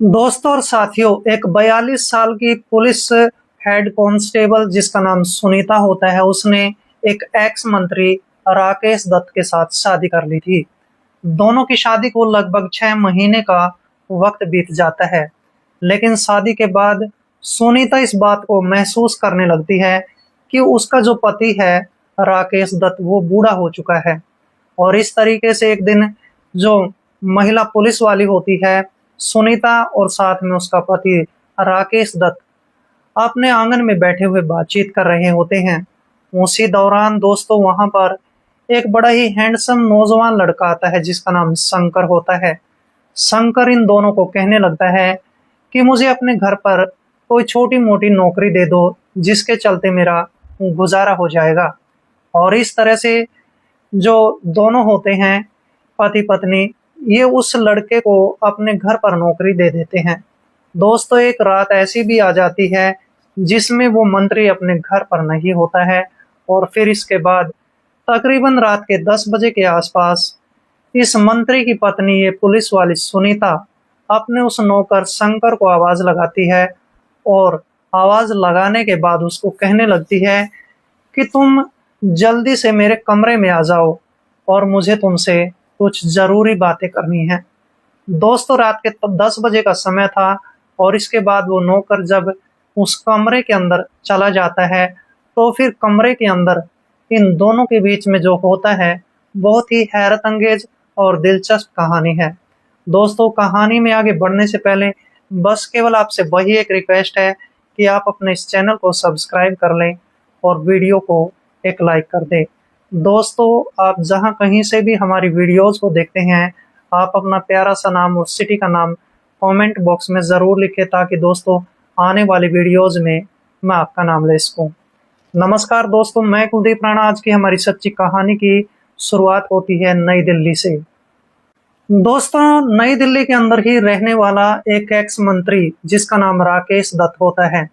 दोस्तों और साथियों, एक 42 साल की पुलिस हेड कांस्टेबल जिसका नाम सुनीता होता है, उसने एक एक्स मंत्री राकेश दत्त के साथ शादी कर ली थी। दोनों की शादी को लगभग 6 महीने का वक्त बीत जाता है, लेकिन शादी के बाद सुनीता इस बात को महसूस करने लगती है कि उसका जो पति है राकेश दत्त वो बूढ़ा हो चुका है। और इस तरीके से एक दिन जो महिला पुलिस वाली होती है सुनीता और साथ में उसका पति राकेश दत्त अपने आंगन में बैठे हुए बातचीत कर रहे होते हैं। उसी दौरान दोस्तों वहां पर एक बड़ा ही हैंडसम नौजवान लड़का आता है जिसका नाम शंकर होता है। शंकर इन दोनों को कहने लगता है कि मुझे अपने घर पर कोई छोटी मोटी नौकरी दे दो जिसके चलते मेरा गुजारा हो जाएगा। और इस तरह से जो दोनों होते हैं पति पत्नी, ये उस लड़के को अपने घर पर नौकरी दे देते हैं। दोस्तों एक रात ऐसी भी आ जाती है जिसमें वो मंत्री अपने घर पर नहीं होता है, और फिर इसके बाद तकरीबन रात के 10 बजे के आसपास इस मंत्री की पत्नी ये पुलिस वाली सुनीता अपने उस नौकर शंकर को आवाज लगाती है, और आवाज लगाने के बाद उसको कहने लगती है कि तुम जल्दी से मेरे कमरे में आ जाओ और मुझे तुमसे कुछ जरूरी बातें करनी है। दोस्तों रात के 10 बजे का समय था, और इसके बाद वो नौकर जब उस कमरे के अंदर चला जाता है तो फिर कमरे के अंदर इन दोनों के बीच में जो होता है बहुत ही हैरत अंगेज और दिलचस्प कहानी है। दोस्तों कहानी में आगे बढ़ने से पहले बस केवल आपसे वही एक रिक्वेस्ट है कि आप अपने इस चैनल को सब्सक्राइब कर लें और वीडियो को एक लाइक कर दें। दोस्तों आप जहां कहीं से भी हमारी वीडियोस को देखते हैं, आप अपना प्यारा सा नाम और सिटी का नाम कमेंट बॉक्स में ज़रूर लिखें ताकि दोस्तों आने वाली वीडियोस में मैं आपका नाम ले सकूं। नमस्कार दोस्तों, मैं कुलदीप राणा। आज की हमारी सच्ची कहानी की शुरुआत होती है नई दिल्ली से। दोस्तों नई दिल्ली के अंदर ही रहने वाला एक एक्स मंत्री जिसका नाम राकेश दत्त होता है।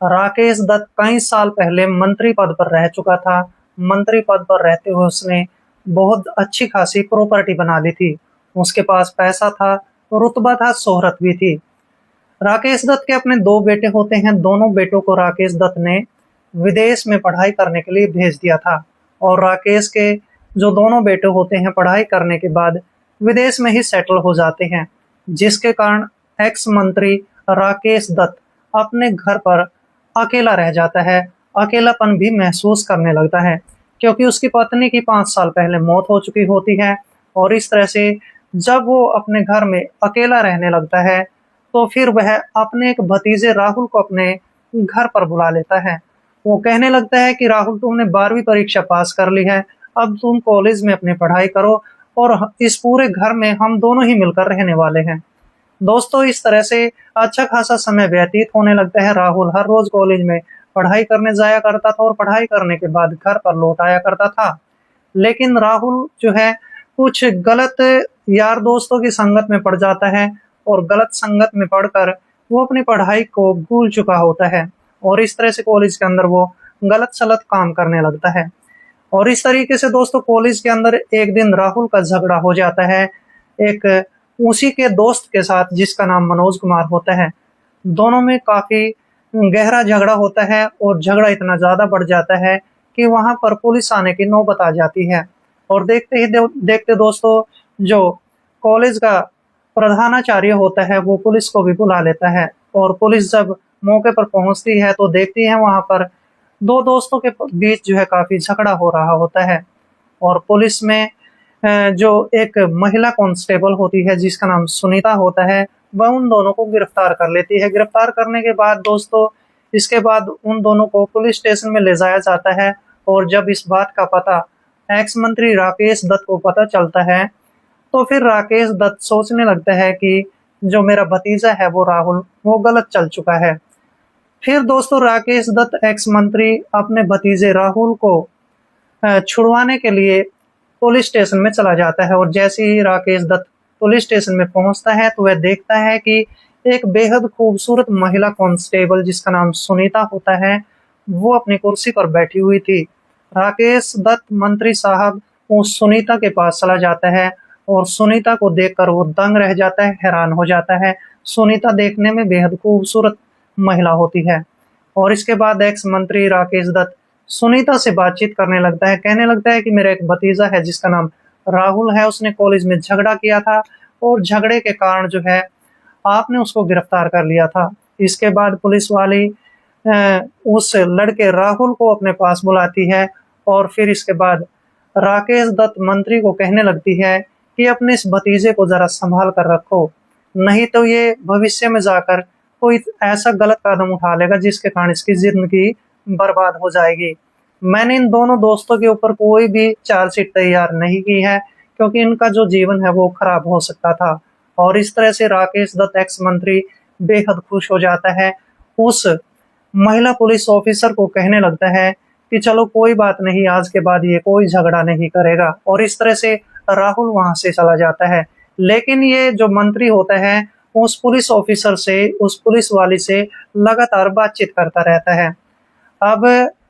राकेश दत्त कई साल पहले मंत्री पद पर रह चुका था। मंत्री पद पर रहते हुए उसने बहुत अच्छी खासी प्रॉपर्टी बना ली थी। उसके पास पैसा था, रुतबा था, शोहरत भी थी। राकेश दत्त के अपने 2 बेटे होते हैं। दोनों बेटों को राकेश दत्त ने विदेश में पढ़ाई करने के लिए भेज दिया था, और राकेश के जो दोनों बेटे होते हैं पढ़ाई करने के बाद विदेश में ही सेटल हो जाते हैं, जिसके कारण एक्स मंत्री राकेश दत्त अपने घर पर अकेला रह जाता है। अकेलापन भी महसूस करने लगता है क्योंकि उसकी पत्नी की 5 साल पहले मौत हो चुकी होती है। और इस तरह से जब वो अपने घर में अकेला रहने लगता है तो फिर वह अपने एक भतीजे राहुल को अपने घर पर बुला लेता है। वो कहने लगता है कि राहुल तुमने 12वीं परीक्षा पास कर ली है, अब तुम कॉलेज में अपनी पढ़ाई करो और इस पूरे घर में हम दोनों ही मिलकर रहने वाले हैं। दोस्तों इस तरह से अच्छा खासा समय व्यतीत होने लगता है। राहुल हर रोज कॉलेज में पढ़ाई करने जाया करता था और पढ़ाई करने के बाद घर पर लौट आया करता था। लेकिन राहुल जो है कुछ गलत यार दोस्तों की संगत में पड़ जाता है, और गलत संगत में पढ़कर वो अपनी पढ़ाई को भूल चुका होता है, और इस तरह से कॉलेज के अंदर वो गलत सलत काम करने लगता है। और इस तरीके से दोस्तों कॉलेज के अंदर एक दिन राहुल का झगड़ा हो जाता है एक उसी के दोस्त के साथ जिसका नाम मनोज कुमार होता है। दोनों में काफी गहरा झगड़ा होता है, और झगड़ा इतना ज्यादा बढ़ जाता है कि वहां पर पुलिस आने की नौबत आ जाती है। और देखते ही देखते दोस्तों जो कॉलेज का प्रधानाचार्य होता है वो पुलिस को भी बुला लेता है, और पुलिस जब मौके पर पहुंचती है तो देखती है वहां पर 2 दोस्तों के बीच जो है काफी झगड़ा हो रहा होता है। और पुलिस में जो एक महिला कांस्टेबल होती है जिसका नाम सुनीता होता है, वह उन दोनों को गिरफ्तार कर लेती है। गिरफ्तार करने के बाद दोस्तों इसके बाद उन दोनों को पुलिस स्टेशन में ले जाया जाता है, और जब इस बात का पता एक्स मंत्री राकेश दत्त को पता चलता है तो फिर राकेश दत्त सोचने लगता है कि जो मेरा भतीजा है वो राहुल वो गलत चल चुका है। फिर दोस्तों राकेश दत्त एक्स मंत्री अपने भतीजे राहुल को छुड़वाने के लिए पुलिस स्टेशन में चला जाता है, और जैसे ही राकेश दत्त पुलिस स्टेशन में पहुंचता है तो वह देखता है कि एक बेहद खूबसूरत महिला कांस्टेबल जिसका नाम सुनीता होता है वो अपनी कुर्सी पर बैठी हुई थी। राकेश दत्त मंत्री साहब उस सुनीता के पास चला जाता है और सुनीता को देखकर वो दंग रह जाता है, हैरान हो जाता है। सुनीता देखने में बेहद खूबसूरत महिला होती है। और इसके बाद एक्स मंत्री राकेश दत्त सुनीता से बातचीत करने लगता है, कहने लगता है कि मेरा एक भतीजा है जिसका नाम राहुल है, उसने कॉलेज में झगड़ा किया था और झगड़े के कारण जो है आपने उसको गिरफ्तार कर लिया था। इसके बाद पुलिस वाली उस लड़के राहुल को अपने पास बुलाती है और फिर इसके बाद राकेश दत्त मंत्री को कहने लगती है कि अपने इस भतीजे को जरा संभाल कर रखो, नहीं तो ये भविष्य में जाकर कोई ऐसा गलत कदम उठा लेगा जिसके कारण इसकी जिंदगी बर्बाद हो जाएगी। मैंने इन दोनों दोस्तों के ऊपर कोई भी चार्जशीट तैयार नहीं की है क्योंकि इनका जो जीवन है वो खराब हो सकता था। और इस तरह से राकेश दत्त एक्स मंत्री बेहद खुश हो जाता है। उस महिला पुलिस ऑफिसर को कहने लगता है कि चलो कोई बात नहीं, आज के बाद ये कोई झगड़ा नहीं करेगा। और इस तरह से राहुल वहां से चला जाता है। लेकिन ये जो मंत्री होता है उस पुलिस ऑफिसर से, उस पुलिस वाली से लगातार बातचीत करता रहता है। अब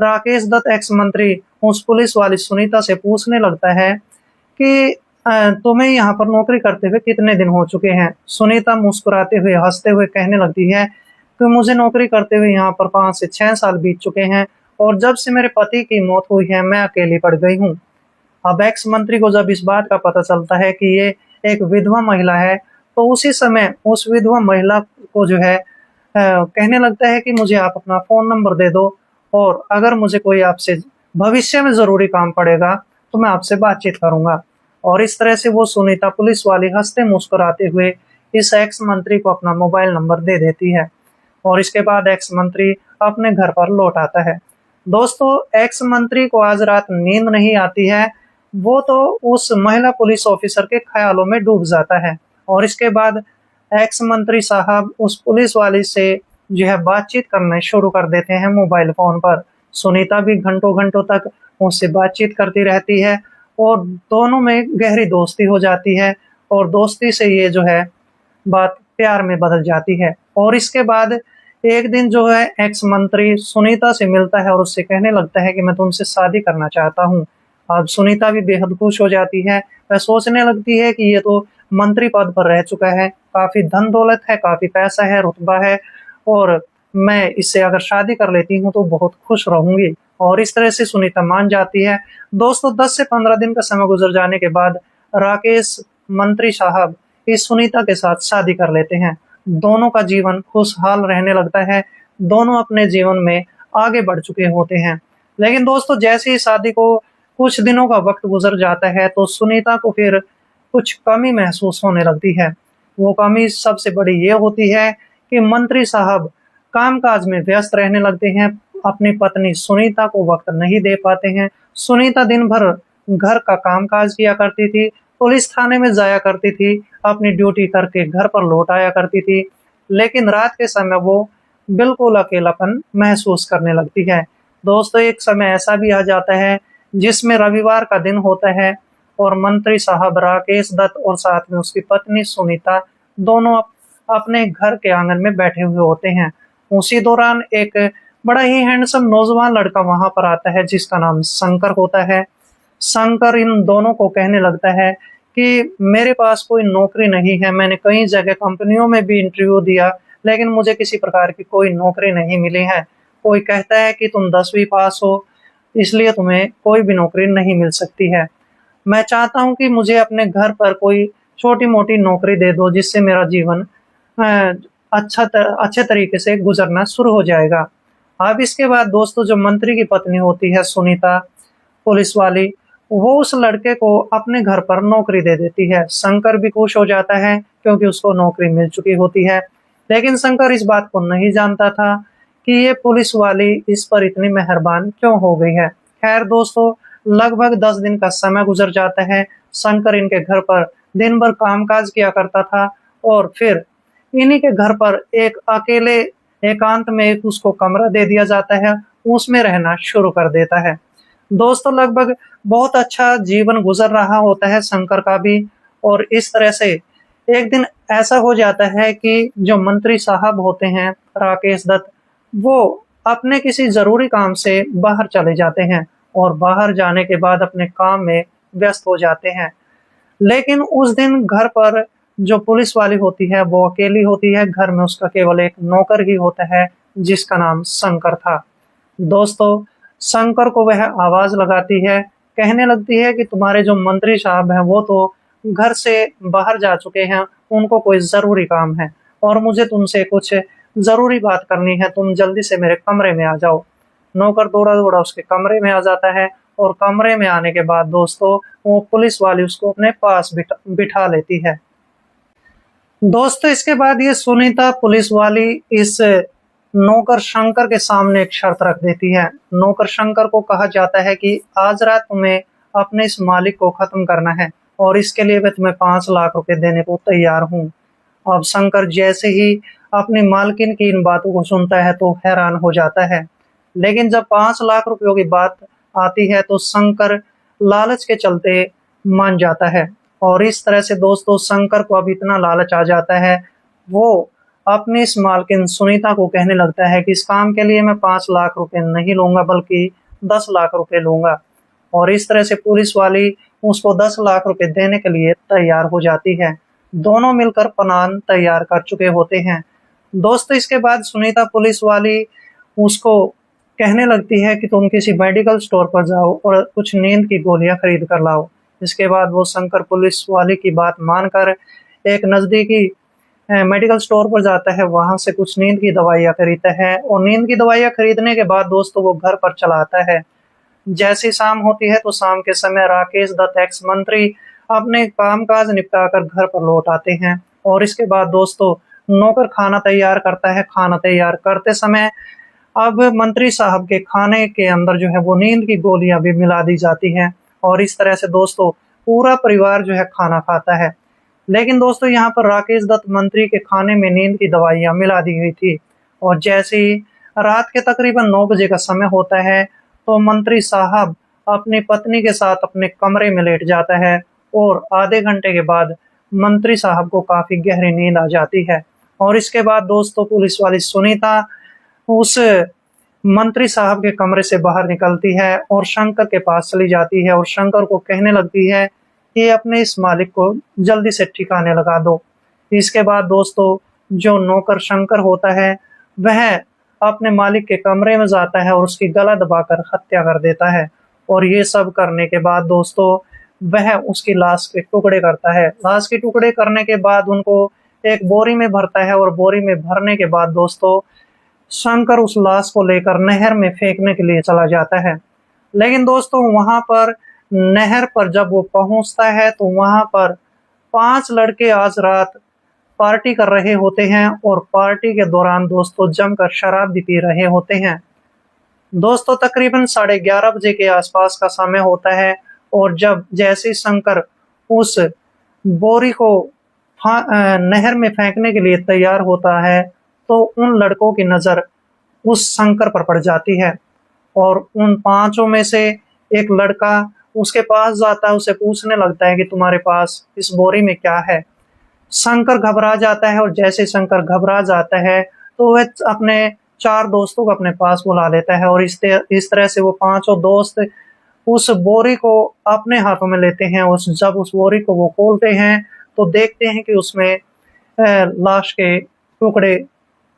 राकेश दत्त एक्स मंत्री उस पुलिस वाली सुनीता से पूछने लगता है कि तुम्हें यहाँ पर नौकरी करते हुए कितने दिन हो चुके हैं। सुनीता मुस्कुराते हुए, हंसते हुए कहने लगती है कि मुझे नौकरी करते हुए यहाँ पर 5 से 6 साल बीत चुके हैं और जब से मेरे पति की मौत हुई है मैं अकेली पड़ गई हूँ। अब एक्स मंत्री को जब इस बात का पता चलता है कि ये एक विधवा महिला है तो उसी समय उस विधवा महिला को जो है कहने लगता है कि मुझे आप अपना फोन नंबर दे दो और अगर मुझे कोई आपसे भविष्य में जरूरी काम पड़ेगा तो मैं आपसे बातचीत करूंगा। और इस तरह से वो सुनीता पुलिस वाली हंसते मुस्कुराते हुए इस एक्स मंत्री को अपना मोबाइल नंबर दे देती है। और इसके बाद एक्स मंत्री अपने घर पर लौट आता है। दोस्तों, एक्स मंत्री को आज रात नींद नहीं आती है, वो तो उस महिला पुलिस ऑफिसर के ख्यालों में डूब जाता है। और इसके बाद एक्स मंत्री साहब उस पुलिस वाली से जो है बातचीत करना शुरू कर देते हैं मोबाइल फोन पर। सुनीता भी घंटों घंटों तक उससे बातचीत करती रहती है और दोनों में गहरी दोस्ती हो जाती है और दोस्ती से ये जो है बात प्यार में बदल जाती है। और इसके बाद एक दिन जो है एक्स मंत्री सुनीता से मिलता है और उससे कहने लगता है कि मैं तुमसे शादी करना चाहता हूँ। अब सुनीता भी बेहद खुश हो जाती है। वह सोचने लगती है कि ये तो मंत्री पद पर रह चुका है, काफी धन दौलत है, काफी पैसा है, रुतबा है और मैं इससे अगर शादी कर लेती हूँ तो बहुत खुश रहूंगी। और इस तरह से सुनीता मान जाती है। दोस्तों, 10 से 15 दिन का समय गुजर जाने के बाद राकेश मंत्री साहब इस सुनीता के साथ शादी कर लेते हैं। दोनों का जीवन खुशहाल रहने लगता है। दोनों अपने जीवन में आगे बढ़ चुके होते हैं। लेकिन दोस्तों, जैसे ही शादी को कुछ दिनों का वक्त गुजर जाता है तो सुनीता को फिर कुछ कमी महसूस होने लगती है। वो कमी सबसे बड़ी ये होती है कि मंत्री साहब कामकाज में व्यस्त रहने लगते हैं, अपनी पत्नी सुनीता को वक्त नहीं दे पाते हैं। सुनीता दिन भर घर का कामकाज किया करती थी, पुलिस थाने में जाया करती थी, अपनी ड्यूटी करके घर पर लौट आया करती थी, लेकिन रात के समय वो बिल्कुल अकेलापन महसूस करने लगती है। दोस्तों, एक समय ऐसा भी आ जाता है जिसमें रविवार का दिन होता है और मंत्री साहब राकेश दत्त और साथ में उसकी पत्नी सुनीता दोनों अपने घर के आंगन में बैठे हुए होते हैं। उसी दौरान एक बड़ा ही हैंडसम नौजवान लड़का वहां पर आता है जिसका नाम शंकर होता है। शंकर इन दोनों को कहने लगता है कि मेरे पास कोई नौकरी नहीं है, मैंने कई जगह कंपनियों में भी इंटरव्यू दिया लेकिन मुझे किसी प्रकार की कोई नौकरी नहीं मिली है। कोई कहता है कि तुम 10वीं पास हो इसलिए तुम्हें कोई भी नौकरी नहीं मिल सकती है। मैं चाहता हूं कि मुझे अपने घर पर कोई छोटी मोटी नौकरी दे दो जिससे मेरा जीवन अच्छे तरीके से गुजरना शुरू हो जाएगा। अब इसके बाद दोस्तों, जो मंत्री की पत्नी होती है सुनीता पुलिस वाली, वो उस लड़के को अपने घर पर नौकरी दे देती है। शंकर भी खुश हो जाता है क्योंकि उसको नौकरी मिल चुकी होती है। लेकिन शंकर इस बात को नहीं जानता था कि ये पुलिस वाली इस पर इतनी मेहरबान क्यों हो गई है। खैर दोस्तों, लगभग 10 दिन का समय गुजर जाता है। शंकर इनके घर पर दिन भर कामकाज किया करता था और फिर इन्हीं के घर पर एक अकेले एकांत में एक उसको कमरा दे दिया जाता है, उसमें रहना शुरू कर देता है। दोस्तों, लगभग बहुत अच्छा जीवन गुजर रहा होता है शंकर का भी। और इस तरह से एक दिन ऐसा हो जाता है कि जो मंत्री साहब होते हैं राकेश दत्त, वो अपने किसी जरूरी काम से बाहर चले जाते हैं और बाहर जाने के बाद अपने काम में व्यस्त हो जाते हैं। लेकिन उस दिन घर पर जो पुलिस वाली होती है वो अकेली होती है, घर में उसका केवल एक नौकर ही होता है जिसका नाम शंकर था। दोस्तों, शंकर को वह आवाज लगाती है, कहने लगती है कि तुम्हारे जो मंत्री साहब हैं वो तो घर से बाहर जा चुके हैं, उनको कोई जरूरी काम है और मुझे तुमसे कुछ जरूरी बात करनी है, तुम जल्दी से मेरे कमरे में आ जाओ। नौकर दौड़ा दौड़ा उसके कमरे में आ जाता है और कमरे में आने के बाद दोस्तों वो पुलिस वाली उसको अपने पास बिठा लेती है। दोस्तों, इसके बाद ये सुनीता पुलिस वाली इस नौकर शंकर के सामने एक शर्त रख देती है। नौकर शंकर को कहा जाता है कि आज रात तुम्हें अपने इस मालिक को खत्म करना है और इसके लिए मैं तुम्हें 5 लाख रुपए देने को तैयार हूँ। अब शंकर जैसे ही अपनी मालकिन की इन बातों को सुनता है तो हैरान हो जाता है, लेकिन जब 5 लाख रुपयों की बात आती है तो शंकर लालच के चलते मान जाता है। और इस तरह से दोस्तों शंकर को अब इतना लालच आ जाता है, वो अपनी इस मालकिन सुनीता को कहने लगता है कि इस काम के लिए मैं 5 लाख रुपए नहीं लूंगा बल्कि 10 लाख रुपए लूंगा। और इस तरह से पुलिस वाली उसको 10 लाख रुपए देने के लिए तैयार हो जाती है। दोनों मिलकर प्लान तैयार कर चुके होते हैं। दोस्तों, इसके बाद सुनीता पुलिस वाली उसको कहने लगती है कि तुम किसी मेडिकल स्टोर पर जाओ और कुछ नींद की गोलियां खरीद कर लाओ। इसके बाद वो शंकर पुलिस वाले की बात मानकर एक नजदीकी मेडिकल स्टोर पर जाता है, वहां से कुछ नींद की दवाइयां खरीदता है और नींद की दवाइयां खरीदने के बाद दोस्तों वो घर पर चला आता है। जैसी शाम होती है तो शाम के समय राकेश दत्त एक्स मंत्री अपने कामकाज निपटाकर घर पर लौट आते हैं और इसके बाद दोस्तों नौकर खाना तैयार करता है। खाना तैयार करते समय अब मंत्री साहब के खाने के अंदर जो है वो नींद की गोलियां भी मिला दी जाती हैं और इस तरह से दोस्तों पूरा परिवार जो है खाना खाता है। लेकिन दोस्तों यहाँ पर राकेश दत्त मंत्री के खाने में नींद की दवाइयां मिला दी गई थी और जैसे ही रात के तकरीबन 9 बजे का समय होता है तो मंत्री साहब अपनी पत्नी के साथ अपने कमरे में लेट जाता है और आधे घंटे के बाद मंत्री साहब को काफी गहरी नींद आ जाती है। और इसके बाद दोस्तों पुलिस वाली सुनीता उस मंत्री साहब के कमरे से बाहर निकलती है और शंकर के पास चली जाती है और शंकर को कहने लगती है कि अपने इस मालिक को जल्दी से ठिकाने लगा दो। इसके बाद दोस्तों जो नौकर शंकर होता है वह अपने मालिक के कमरे में जाता है और उसकी गला दबाकर हत्या कर देता है और ये सब करने के बाद दोस्तों वह उसकी लाश के टुकड़े करता है। लाश के टुकड़े करने के बाद उनको एक बोरी में भरता है और बोरी में भरने के बाद दोस्तों शंकर उस लाश को लेकर नहर में फेंकने के लिए चला जाता है। लेकिन दोस्तों वहां पर नहर पर जब वो पहुंचता है तो वहां पर 5 लड़के आज रात पार्टी कर रहे होते हैं और पार्टी के दौरान दोस्तों जमकर शराब भी पी रहे होते हैं। दोस्तों तकरीबन 11:30 बजे के आसपास का समय होता है और जब जैसे शंकर उस बोरी को नहर में फेंकने के लिए तैयार होता है तो उन लड़कों की नजर उस शंकर पर पड़ जाती है और उन 5 में से एक लड़का उसके पास जाता है, उसे पूछने लगता है कि तुम्हारे पास इस बोरी में क्या है। शंकर घबरा जाता है और जैसे शंकर घबरा जाता है तो वह अपने 4 दोस्तों को अपने पास बुला लेता है और इस तरह से वो 5 दोस्त उस बोरी को अपने हाथों में लेते हैं। जब उस बोरी को वो खोलते हैं तो देखते हैं कि उसमें लाश के टुकड़े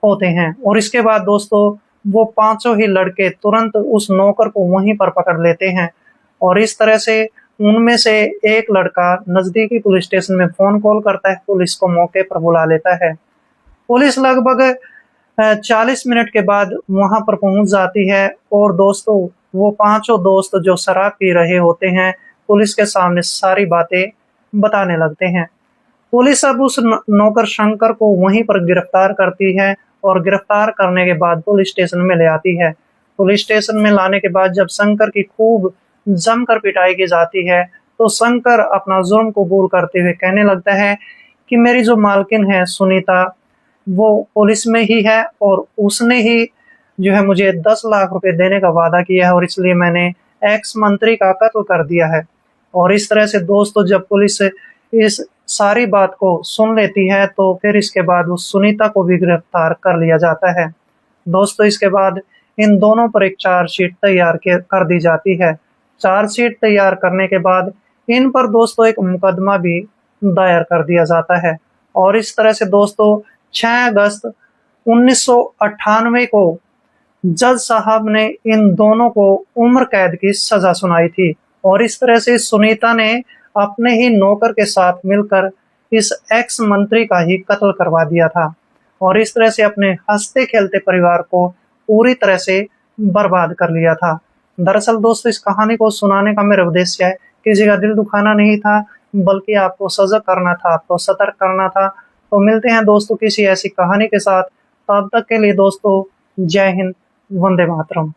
होते हैं और इसके बाद दोस्तों वो 5 ही लड़के तुरंत उस नौकर को वहीं पर पकड़ लेते हैं और इस तरह से उनमें से एक लड़का नजदीकी पुलिस स्टेशन में फोन कॉल करता है, पुलिस को मौके पर बुला लेता है। पुलिस लगभग 40 मिनट के बाद वहां पर पहुंच जाती है और दोस्तों वो 5 दोस्त जो शराब पी रहे होते हैं पुलिस के सामने सारी बातें बताने लगते हैं। पुलिस अब उस नौकर शंकर को वहीं पर गिरफ्तार करती है और गिरफ्तार करने के बाद पुलिस स्टेशन में ले आती है। पुलिस स्टेशन में लाने के बाद जब शंकर की खूब जमकर पिटाई की जाती है तो शंकर अपना जुर्म कबूल करते हुए कहने लगता है कि मेरी जो मालकिन है सुनीता वो पुलिस में ही है और उसने ही जो है मुझे 10 लाख रुपए देने का वादा किया है और इसलिए मैंने एक्स मंत्री का कत्ल कर दिया है। और इस तरह से दोस्तों जब पुलिस इस सारी बात को सुन लेती है तो फिर इसके बाद उस सुनीता को भी गिरफ्तार कर लिया जाता है। दोस्तों इसके बाद इन दोनों पर एक चार्जशीट तैयार कर दी जाती है। चार्जशीट तैयार करने के बाद इन पर दोस्तों एक मुकदमा भी दायर कर दिया जाता है। और इस तरह से दोस्तों 6 अगस्त 1998 को जज साहब ने इन दोनों को उम्र कैद की सजा सुनाई थी। और इस तरह से सुनीता ने अपने ही नौकर के साथ मिलकर इस एक्स मंत्री का ही कत्ल करवा दिया था और इस तरह से अपने हंसते खेलते परिवार को पूरी तरह से बर्बाद कर लिया था। दरअसल दोस्तों इस कहानी को सुनाने का मेरा उद्देश्य है किसी का दिल दुखाना नहीं था, बल्कि आपको सजग करना था, आपको सतर्क करना था। तो मिलते हैं दोस्तों किसी ऐसी कहानी के साथ, तब तक के लिए दोस्तों जय हिंद, वंदे मातरम।